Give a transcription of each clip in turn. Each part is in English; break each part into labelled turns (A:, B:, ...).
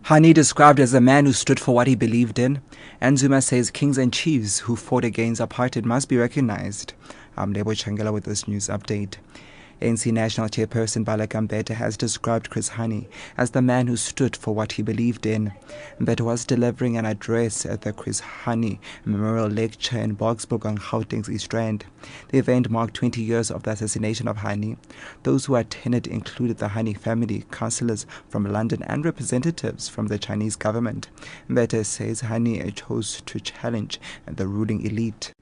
A: Hani described as a man who stood for what he believed in, and Zuma says kings and chiefs who fought against apartheid must be recognized. I'm Lebo Changela with this news update. ANC National Chairperson Baleka Mbete has described Chris Hani as the man who stood for what he believed in. Mbete was delivering an address at the Chris Hani Memorial Lecture in Boksburg on Gauteng's East Rand. The event marked 20 years of the assassination of Hani. Those who attended included the Hani family, councillors from London and representatives from the Chinese government. Mbete says Hani chose to challenge the ruling elite.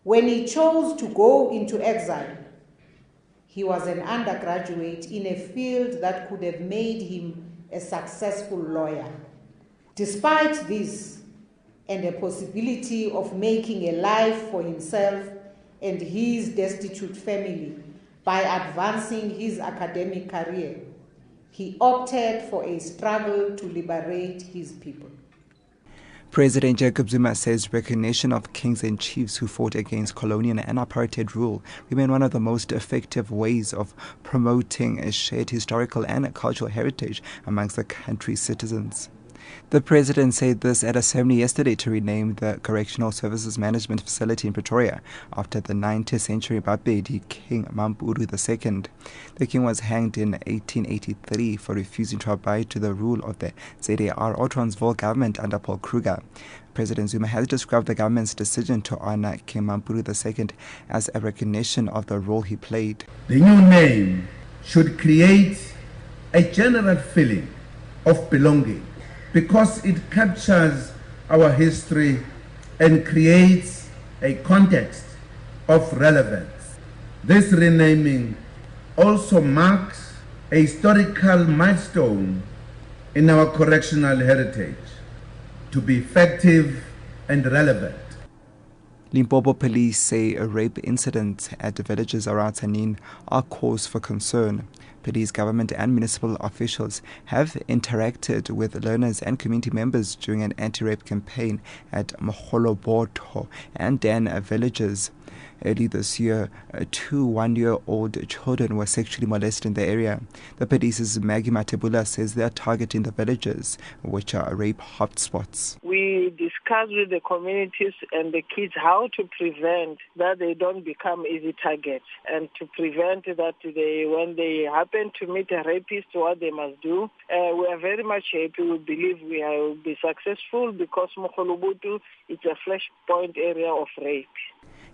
B: When he chose to go into exile, he was an undergraduate in a field that could have made him a successful lawyer. Despite this, and a possibility of making a life for himself and his destitute family by advancing his academic career, he opted for a struggle to liberate his people.
A: President Jacob Zuma says recognition of kings and chiefs who fought against colonial and apartheid rule remain one of the most effective ways of promoting a shared historical and cultural heritage amongst the country's citizens. The president said this at a ceremony yesterday to rename the Correctional Services Management Facility in Pretoria after the 19th century Bapedi King Mampuru II. The king was hanged in 1883 for refusing to abide to the rule of the ZAR or Transvaal government under Paul Kruger. President Zuma has described the government's decision to honor King Mampuru II as a recognition of the role he played.
C: The new name should create a general feeling of belonging, because it captures our history and creates a context of relevance. This renaming also marks a historical milestone in our correctional heritage to be effective and relevant.
A: Limpopo police say rape incidents at villages around Tanin are cause for concern. Police, government and municipal officials have interacted with learners and community members during an anti-rape campaign at Moholoboto and Dan villages. Early this year, 2 one-year-old children were sexually molested in the area. The police's Maggie Matebula says they are targeting the villages, which are rape hotspots.
D: We discuss with the communities and the kids how to prevent that they don't become easy targets, and to prevent that when they happen to meet a rapist, what they must do. We are very much happy. We believe we will be successful because Moholobotu is a flashpoint area of rape.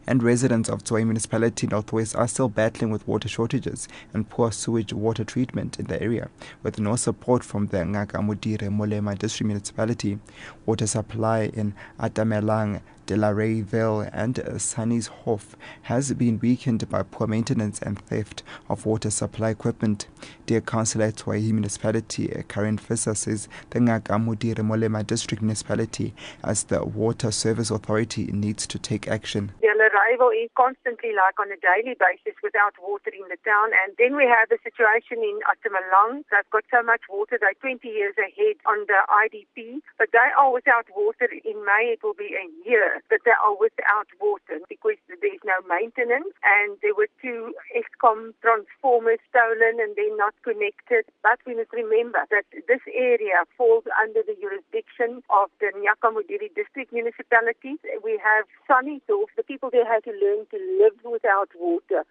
A: And residents of Tswai Municipality Northwest are still battling with water shortages and poor sewage water treatment in the area, with no support from the Ngakamudire Molema District Municipality. Water supply in Atamelang, Delareyville and Sunny's has been weakened by poor maintenance and theft of water supply equipment. Dear Councillor at Tswai Municipality, Karen Fisser, says the Ngakamudire Molema District Municipality, as the Water Service Authority, needs to take action.
E: Arrival is constantly, like on a daily basis, without water in the town. And then we have a situation in Atamalang. They've got so much water, they're 20 years ahead on the IDP, but they are without water. In May it will be a year that they are without water because there's no maintenance, and there were 2 Eskom transformers stolen and they're not connected. But we must remember that this area falls under the jurisdiction of the Nyakamudiri District Municipality. We have Sunnydorf, the people there had to learn to live without water.